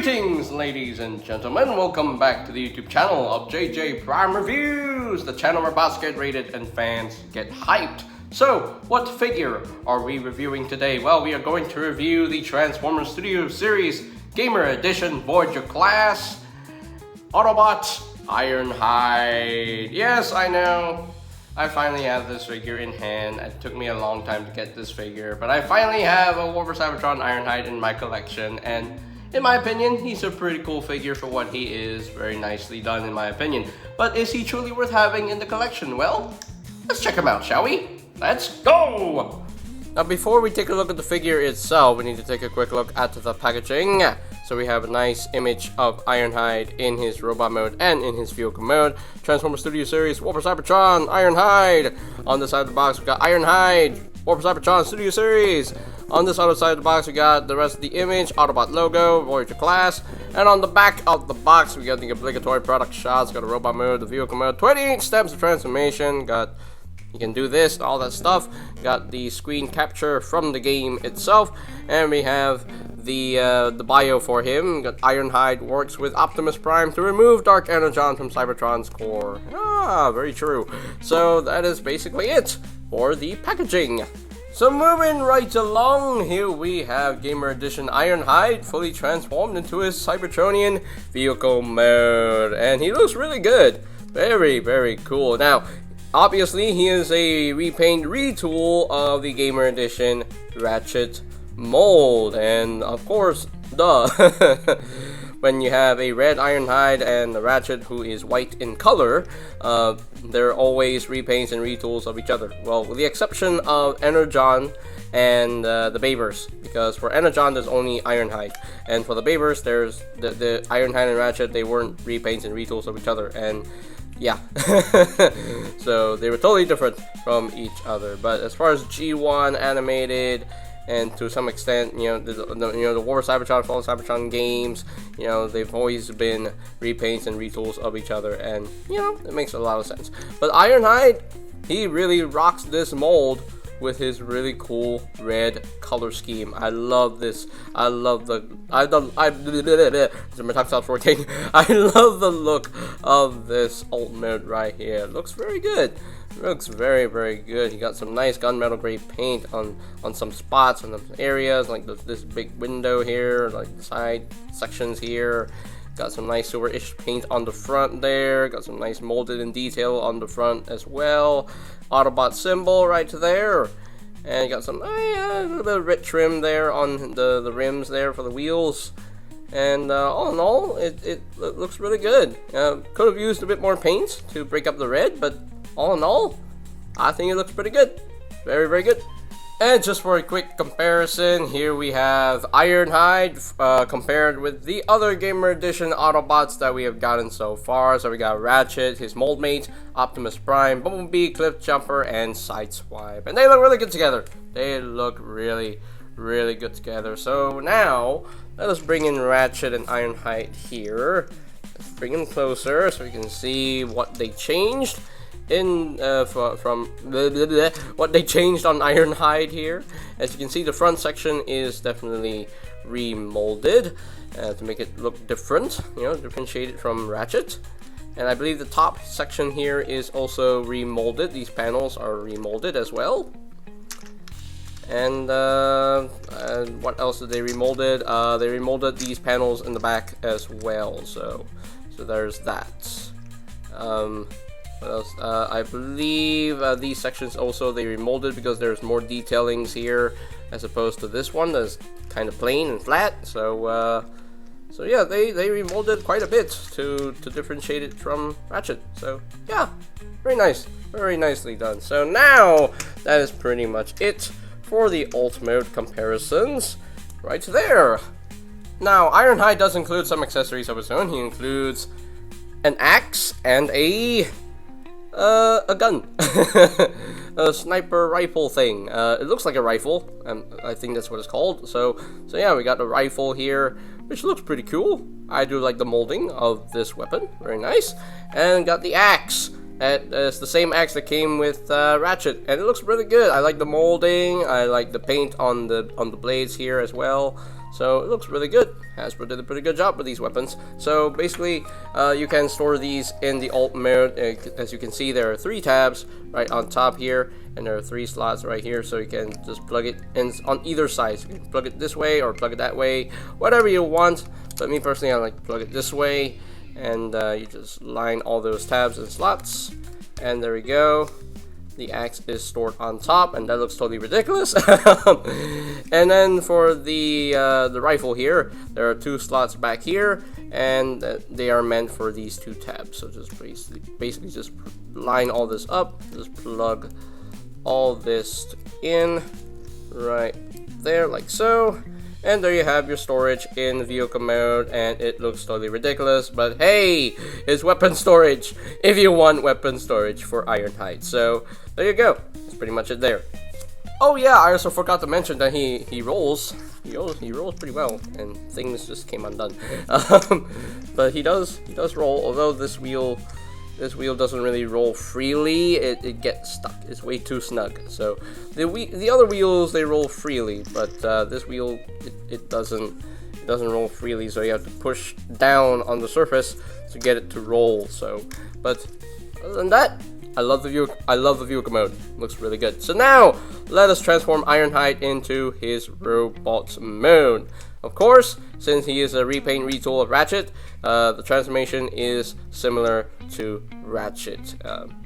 Greetings, ladies and gentlemen. Welcome back to the YouTube channel of JJ Prime Reviews, the channel where bots get rated and fans get hyped. So, what figure are we reviewing today? Well, we are going to review the Transformers Studio Series Gamer Edition Voyager class Autobots Ironhide. Yes, I know. I finally have this figure in hand. It took me a long time to get this figure, but I finally have a War for Cybertron Ironhide in my collection, and in my opinion, he's a pretty cool figure for what he is. Very nicely done in my opinion. But is he truly worth having in the collection? Well, let's check him out, shall we? Let's go! Now before we take a look at the figure itself, we need to take a quick look at the packaging. So we have a nice image of Ironhide in his robot mode and in his vehicle mode. Transformers Studio Series, War for Cybertron, Ironhide. On the side of the box we got Ironhide, War for Cybertron Studio Series. On this other side of the box we got the rest of the image, Autobot logo, Voyager class. And on the back of the box we got the obligatory product shots, got a robot mode, the vehicle mode, 28 steps of transformation, got you can do this, all that stuff. Got the screen capture from the game itself, and we have the bio for him. Got Ironhide works with Optimus Prime to remove Dark Energon from Cybertron's core. Ah, very true. So that is basically it for the packaging. So moving right along, here we have Gamer Edition Ironhide fully transformed into his Cybertronian vehicle mode, and he looks really good. Very, very cool. Now, obviously, he is a repaint retool of the Gamer Edition Ratchet mold, and of course, duh. When you have a red Ironhide and a Ratchet who is white in color, they're always repaints and retools of each other. Well, with the exception of Energon and the Babers, because for Energon there's only Ironhide, and for the Babers there's the Ironhide and Ratchet. They weren't repaints and retools of each other, and yeah, so they were totally different from each other. But as far as G1 animated, and to some extent, the War for Cybertron, Fall of Cybertron games, they've always been repaints and retools of each other, and it makes a lot of sense. But Ironhide, he really rocks this mold with his really cool red color scheme. I love this. I love my tongue stops working. I love the look of this alt mode right here. It looks very good. It looks very, very good. He got some nice gunmetal gray paint on some spots and some areas, like this big window here, like the side sections here. Got some nice silver-ish paint on the front there. Got some nice molded in detail on the front as well. Autobot symbol right there. And you got some a little bit of red trim there on the rims there for the wheels. And all in all, it looks really good. Could have used a bit more paint to break up the red, but all in all, I think it looks pretty good. Very, very good. And just for a quick comparison, here we have Ironhide compared with the other Gamer Edition Autobots that we have gotten so far. So we got Ratchet, his mold mate, Optimus Prime, Bumblebee, Cliff Jumper, and Sideswipe. And they look really good together. They look really, really good together. So now, let us bring in Ratchet and Ironhide here. Let's bring them closer so we can see what they changed from what they changed on Ironhide here. As you can see, the front section is definitely remolded to make it look different, differentiated from Ratchet. And I believe the top section here is also remolded. These panels are remolded as well. And what else did they remolded? They remolded these panels in the back as well. So there's that. What else? I believe these sections also they remolded because there's more detailings here as opposed to this one that's kind of plain and flat. So yeah, they remolded quite a bit to differentiate it from Ratchet. So yeah, very nice, very nicely done. So now that is pretty much it for the alt mode comparisons right there. Now Ironhide does include some accessories of his own. He includes an axe and a gun. A sniper rifle thing. It looks like a rifle, and I think that's what it's called. So yeah, we got a rifle here, which looks pretty cool. I do like the molding of this weapon, very nice. And got the axe. It's the same axe that came with Ratchet, and it looks really good. I like the molding. I like the paint on the blades here as well. So it looks really good. Hasbro did a pretty good job with these weapons. So basically, you can store these in the alt mode. As you can see, there are 3 tabs right on top here, and there are 3 slots right here. So you can just plug it in on either side. So you can plug it this way or plug it that way, whatever you want. But me personally, I like to plug it this way, and you just line all those tabs and slots, and there we go. The axe is stored on top, and that looks totally ridiculous. And then for the rifle here, there are 2 slots back here, and they are meant for these 2 tabs. So just basically just line all this up, just plug all this in right there like so. And there you have your storage in vehicle mode, and it looks totally ridiculous, but hey, it's weapon storage if you want weapon storage for Ironhide. So there you go. That's pretty much it there. Oh yeah, I also forgot to mention that he rolls. He rolls pretty well, and things just came undone. But he does roll. Although this wheel doesn't really roll freely. It gets stuck. It's way too snug. So the other wheels, they roll freely, but this wheel it doesn't roll freely. So you have to push down on the surface to get it to roll. So, but other than that, I love the vehicle mode. Looks really good. So now let us transform Ironhide into his robot mode. Of course, since he is a repaint retool of Ratchet, the transformation is similar to Ratchet.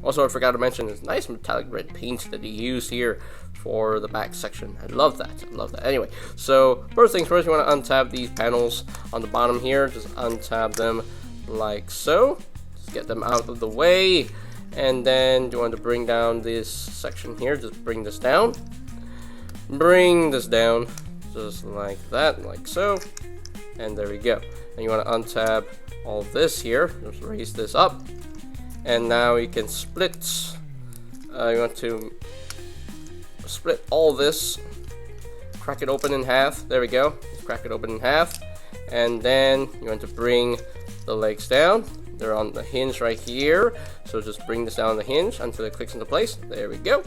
Also, I forgot to mention this nice metallic red paint that he used here for the back section. I love that. I love that. Anyway, so first things first, you want to untab these panels on the bottom here. Just untab them like so. Just get them out of the way. And then you want to bring down this section here. Just bring this down. Bring this down. Just like that, like so. And there we go. And you want to untab all this here. Just raise this up. And now you can split. You want to split all this. Crack it open in half. There we go. Crack it open in half. And then you want to bring the legs down. They're on the hinge right here. So just bring this down on the hinge until it clicks into place. There we go.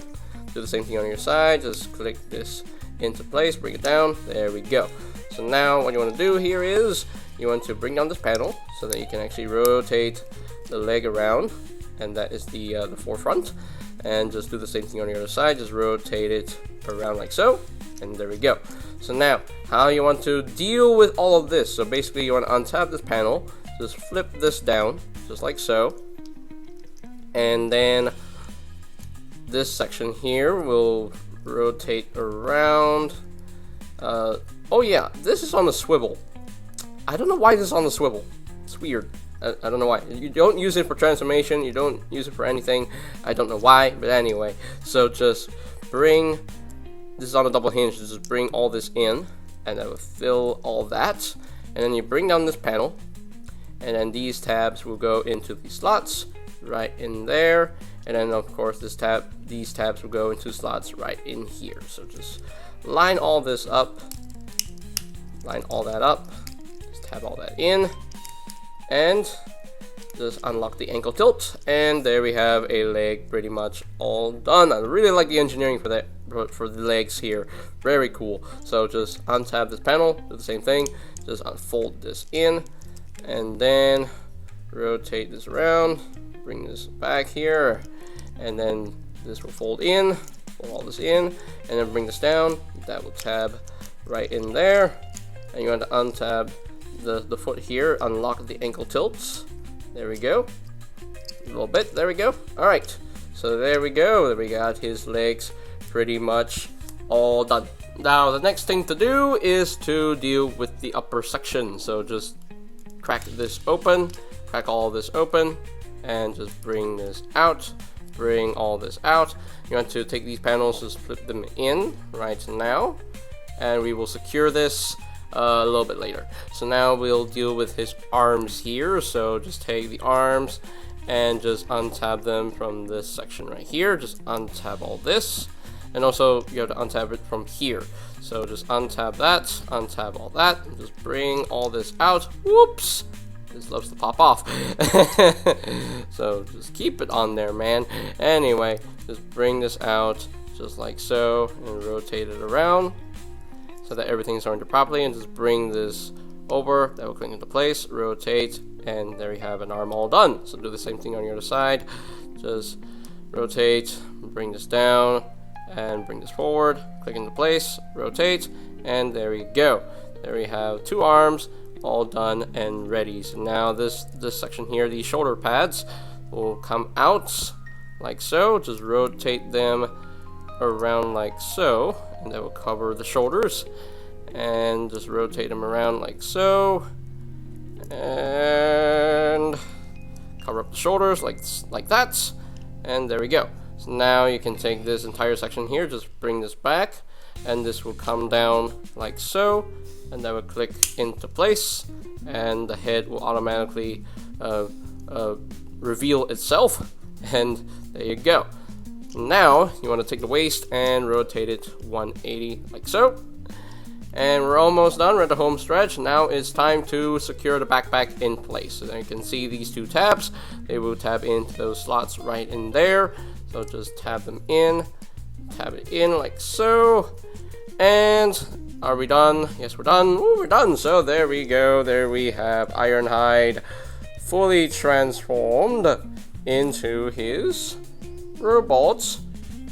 Do the same thing on your side. Just click this into place, bring it down. There we go. So now what you want to do here is you want to bring down this panel so that you can actually rotate the leg around, and that is the forefront. And just do the same thing on the other side. Just rotate it around like so, and there we go. So now how you want to deal with all of this? So basically you want to untap this panel, just flip this down just like so, and then this section here will rotate around. Oh yeah, this is on the swivel. I don't know why this is on the swivel. It's weird. I don't know why. You don't use it for transformation. You don't use it for anything. I don't know why, but anyway. So just bring, this is on a double hinge. Just bring all this in, and that will fill all that. And then you bring down this panel, and then these tabs will go into the slots right in there. And then of course these tabs will go into slots right in here. So just line all this up, line all that up, just tab all that in, and just unlock the ankle tilt, and there we have a leg pretty much all done. I really like the engineering for that, for the legs here. Very cool. So just untab this panel, do the same thing, just unfold this in, and then rotate this around, bring this back here, and then this will fold in, fold all this in, and then bring this down. That will tab right in there, and you want to untab the foot here, unlock the ankle tilts. There we go. A little bit. There we go. All right. So there we go. We got his legs pretty much all done. Now the next thing to do is to deal with the upper section. So just crack this open, crack all this open, and just bring this out. Bring all this out. You want to take these panels, just flip them in right now, and we will secure this a little bit later. So now we'll deal with his arms here. So just take the arms and just untab them from this section right here. Just untab all this, and also you have to untab it from here. So just untab that, untab all that, and just bring all this out. Whoops! This loves to pop off. So just keep it on there, man. Anyway, just bring this out just like so, and rotate it around. so that everything's oriented properly, and just bring this over. That will click into place, rotate, and there you have an arm all done. So do the same thing on your other side. Just rotate, bring this down, and bring this forward, click into place, rotate, and there we go. There we have 2 arms all done and ready. So now this section here, these shoulder pads, will come out like so. Just rotate them around like so, and that will cover the shoulders, and just rotate them around like so, and cover up the shoulders like that, and there we go. So now you can take this entire section here, just bring this back, and this will come down like so, and that will click into place, and the head will automatically reveal itself, and there you go. Now you want to take the waist and rotate it 180 like so, and we're almost done. We're at the home stretch. Now it's time to secure the backpack in place. So there you can see these 2 tabs. They will tab into those slots right in there. So just tab them in, tab it in like so, and are we done? Yes, we're done. Ooh, we're done. So there we go. There we have Ironhide fully transformed into his robot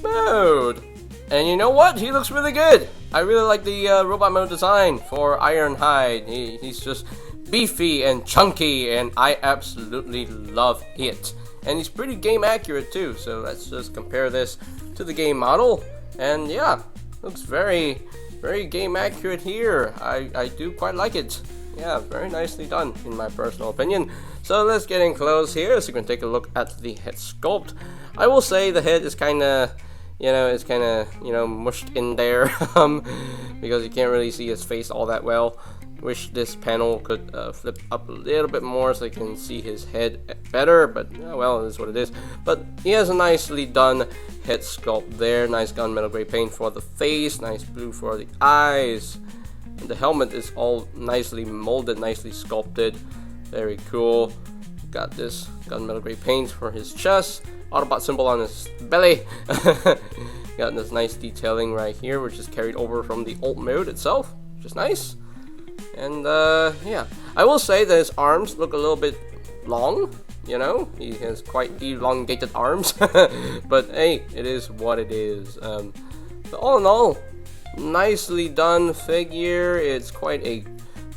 mode. And you know what? He looks really good. I really like the robot mode design for Ironhide. He's just beefy and chunky, and I absolutely love it. And he's pretty game accurate too. So let's just compare this to the game model. And yeah, looks very, very game accurate here. I do quite like it. Yeah, very nicely done in my personal opinion. So let's get in close here so you can take a look at the head sculpt. I will say the head is kind of, it's kind of, mushed in there because you can't really see his face all that well. Wish this panel could flip up a little bit more so you can see his head better, but well, it is what it is. But he has a nicely done head sculpt there. Nice gunmetal gray paint for the face, nice blue for the eyes. And the helmet is all nicely molded, nicely sculpted. Very cool. Got this gunmetal gray paint for his chest, Autobot symbol on his belly. Got this nice detailing right here, which is carried over from the alt mode itself, which is nice. And yeah, I will say that his arms look a little bit long. He has quite elongated arms. But hey, it is what it is. But all in all, nicely done figure. It's quite a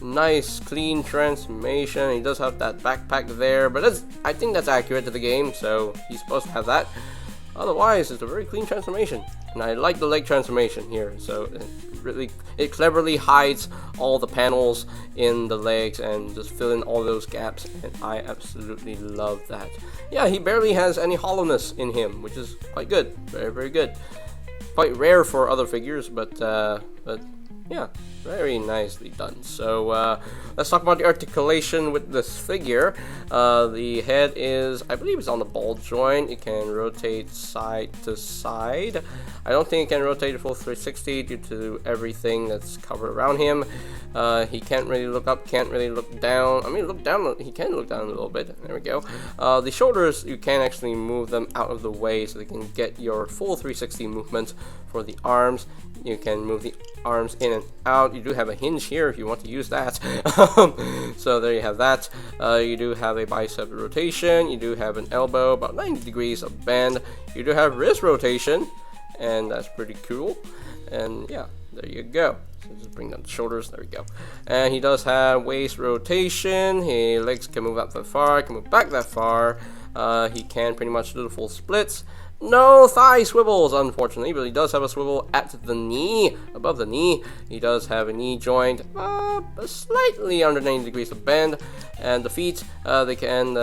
nice clean transformation. He does have that backpack there, but I think that's accurate to the game, so he's supposed to have that. Otherwise, it's a very clean transformation, and I like the leg transformation here. So it cleverly hides all the panels in the legs and just fill in all those gaps, and I absolutely love that. Yeah, he barely has any hollowness in him, which is quite good. Very, very good. Quite rare for other figures, but yeah, very nicely done. So let's talk about the articulation with this figure. The head is, I believe it's on the ball joint. It can rotate side to side. I don't think it can rotate a full 360 due to everything that's covered around him. He can't really look up, can't really look down. I mean, look down, he can look down a little bit. There we go. The shoulders, you can actually move them out of the way so they can get your full 360 movement. For the arms, you can move the arms in and out. You do have a hinge here if you want to use that. So there you have that. You do have a bicep rotation. You do have an elbow, about 90 degrees of bend. You do have wrist rotation, and that's pretty cool. And yeah, there you go. So just bring down the shoulders. There we go. And he does have waist rotation. His legs can move up that far, can move back that far. He can pretty much do the full splits. No thigh swivels, unfortunately, but he does have a swivel at the knee, above the knee. He does have a knee joint, slightly under 90 degrees of bend. And the feet, they can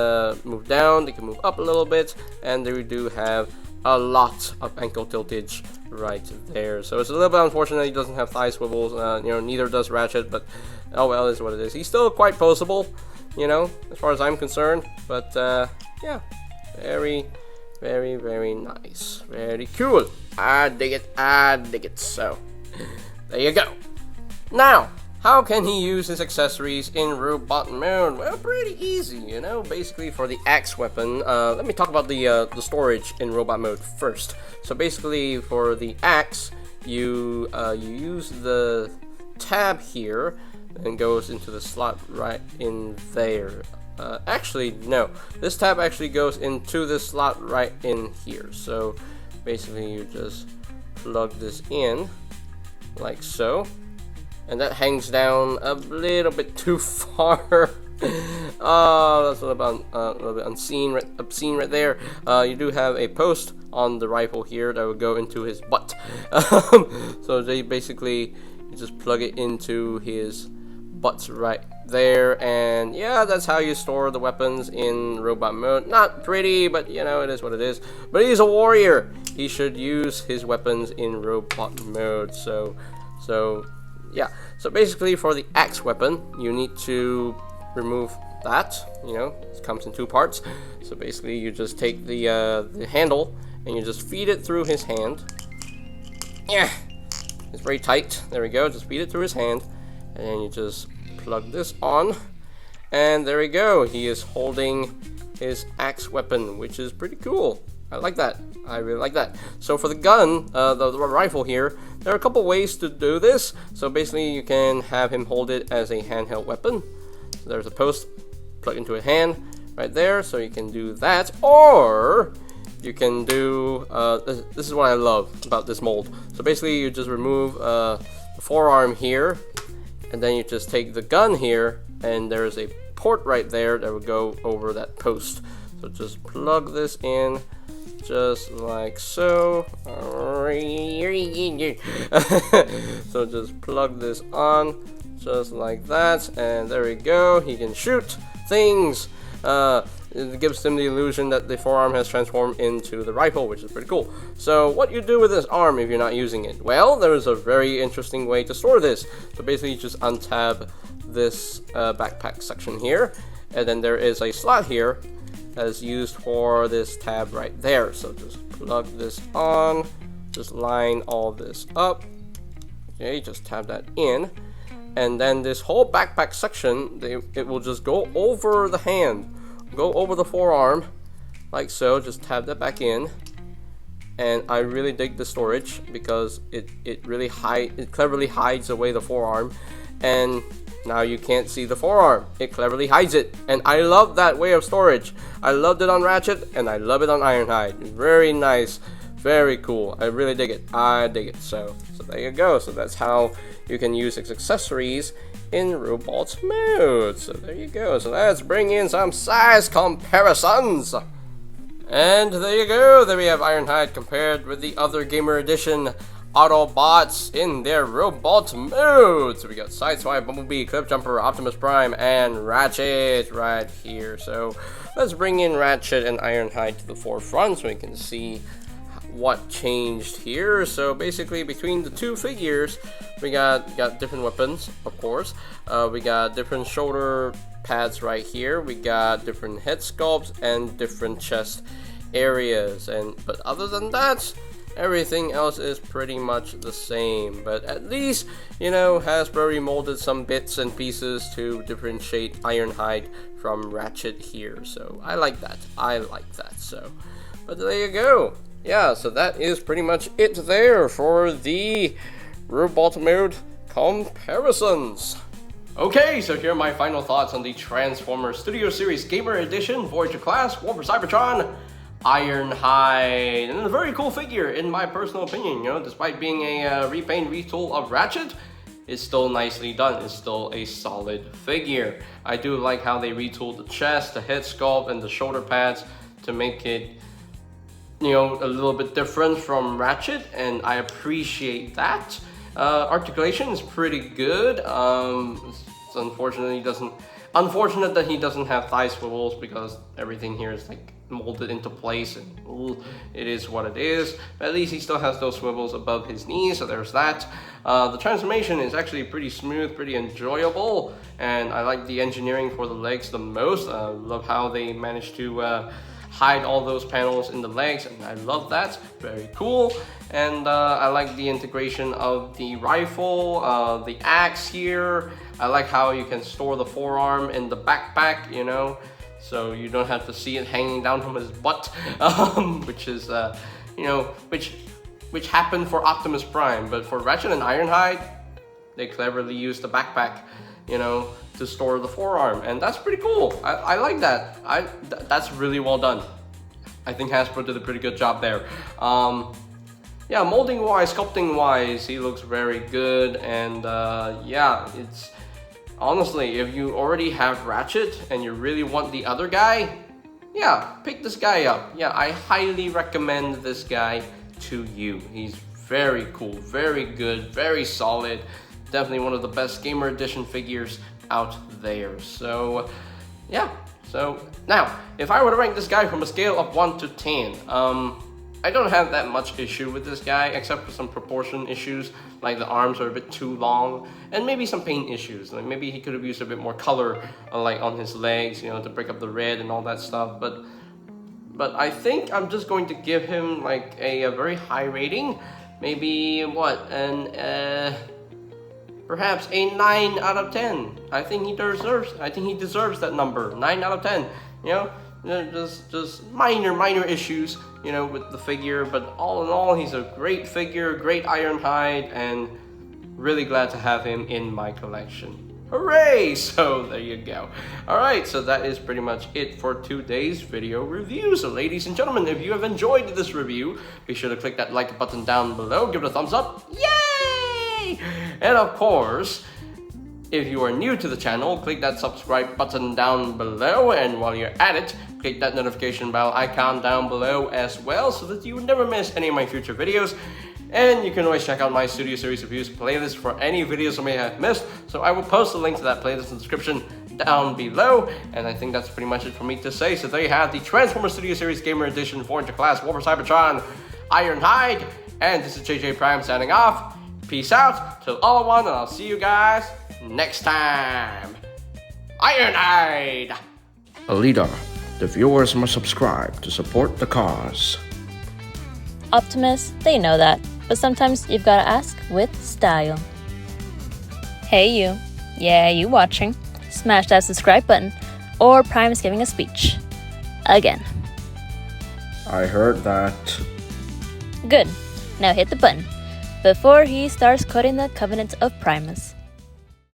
move down, they can move up a little bit, and they do have a lot of ankle tiltage right there. So it's a little bit unfortunate he doesn't have thigh swivels. Neither does Ratchet, but oh well, it is what it is. He's still quite poseable, as far as I'm concerned. But yeah, very, very nice. Very cool. I dig it. So, there you go. Now, how can he use his accessories in robot mode? Well, pretty easy, basically for the axe weapon. Let me talk about the storage in robot mode first. So basically for the axe, you use the tab here and goes into the slot right in there. Actually, no. This tab actually goes into this slot right in here. So basically you just plug this in like so. And that hangs down a little bit too far. Oh, that's a little bit obscene right there. You do have a post on the rifle here that would go into his butt. So they basically you just plug it into his butt right there, and yeah, that's how you store the weapons in robot mode. Not pretty, but you know, it is what it is. But he's a warrior. He should use his weapons in robot mode. So yeah. So basically, for the axe weapon, you need to remove that. You know, it comes in two parts. So basically, you just take the handle and you just feed it through his hand. Yeah, it's very tight. There we go. Just feed it through his hand, and then you just plug this on, and there we go. He is holding his axe weapon, which is pretty cool. I like that. I really like that. So for the gun, the rifle here, there are a couple ways to do this. So basically, you can have him hold it as a handheld weapon. So there's a post plug into a hand right there, so you can do that, or you can do this is what I love about this mold. So basically, you just remove the forearm here, and then you just take the gun here, and there's a port right there that will go over that post. So just plug this in just like so. So just plug this on just like that, and there we go. He can shoot things. It gives him the illusion that the forearm has transformed into the rifle, which is pretty cool. So what you do with this arm if you're not using it? Well, there is a very interesting way to store this. So basically, you just untab this backpack section here, and then there is a slot here that is used for this tab right there. So just plug this on, just line all this up. Okay, just tab that in, and then this whole backpack section, it will just go over the hand, go over the forearm, like so. Just tab that back in, and I really dig the storage because it cleverly hides away the forearm, and now you can't see the forearm. It cleverly hides it, and I love that way of storage. I loved it on Ratchet, and I love it on Ironhide. Very nice, very cool. I really dig it. I dig it. So there you go. So that's how you can use accessories in robot mode. So there you go. So let's bring in some size comparisons. And there you go. There we have Ironhide compared with the other Gamer Edition Autobots in their robot mode. So we got Sideswipe, Bumblebee, Cliffjumper, Optimus Prime, and Ratchet right here. So let's bring in Ratchet and Ironhide to the forefront so we can see what changed here. So basically, between the two figures, we got different weapons, of course. We got different shoulder pads right here. We got different head sculpts and different chest areas. But other than that, everything else is pretty much the same. But at least, you know, Hasbro remolded some bits and pieces to differentiate Ironhide from Ratchet here. So I like that. I like that. So, but there you go. Yeah, so that is pretty much it there for the robot mode comparisons. Okay, so here are my final thoughts on the Transformers Studio Series Gamer Edition Voyager class War for Cybertron Ironhide. And a very cool figure in my personal opinion. You know, despite being a repaint retool of Ratchet, it's still nicely done. It's still a solid figure. I do like how they retooled the chest, the head sculpt, and the shoulder pads to make it, you know, a little bit different from Ratchet, and I appreciate that. Articulation is pretty good. It's unfortunate that he doesn't have thigh swivels because everything here is like molded into place, and it is what it is. But at least he still has those swivels above his knees, so there's that. The transformation is actually pretty smooth, pretty enjoyable, and I like the engineering for the legs the most. I love how they managed to hide all those panels in the legs, and I love that. Very cool. And I like the integration of the rifle, the axe here. I like how you can store the forearm in the backpack, you know, so you don't have to see it hanging down from his butt, which is, you know, which happened for Optimus Prime, but for Ratchet and Ironhide, they cleverly used the backpack, you know, to store the forearm, and that's pretty cool. I like that. That's really well done. I think Hasbro did a pretty good job there. Yeah, molding wise, sculpting wise, he looks very good, and yeah, it's honestly, if you already have Ratchet and you really want the other guy, yeah, pick this guy up. Yeah, I highly recommend this guy to you. He's very cool, very good, very solid. Definitely one of the best Gamer Edition figures out there. So, yeah. So, now, if I were to rank this guy from a scale of 1 to 10, I don't have that much issue with this guy, except for some proportion issues, like the arms are a bit too long, and maybe some paint issues. Like maybe he could have used a bit more color, like on his legs, you know, to break up the red and all that stuff. But I think I'm just going to give him like a very high rating, maybe what, perhaps a 9 out of 10. I think he deserves that number, 9 out of 10. You know. Just minor issues, you know, with the figure, but all in all, he's a great figure, great Ironhide, and really glad to have him in my collection. Hooray! So there you go. Alright, so that is pretty much it for today's video review. So ladies and gentlemen, if you have enjoyed this review, be sure to click that like button down below, give it a thumbs up, yay! And of course, if you are new to the channel, click that subscribe button down below, and while you're at it, click that notification bell icon down below as well, so that you will never miss any of my future videos. And you can always check out my Studio Series Reviews playlist for any videos I may have missed, so I will post a link to that playlist in the description down below. And I think that's pretty much it for me to say. So there you have the Transformers Studio Series Gamer Edition Voyager Class Warper Cybertron Ironhide, and this is JJ Prime signing off. Peace out till all one, and I'll see you guys next time. Ironhide! Alida, the viewers must subscribe to support the cause. Optimus, they know that, but sometimes you've gotta ask with style. Hey you, yeah, you watching, smash that subscribe button, or Prime is giving a speech. Again. I heard that. Good, now hit the button, before he starts quoting the covenant of Primus.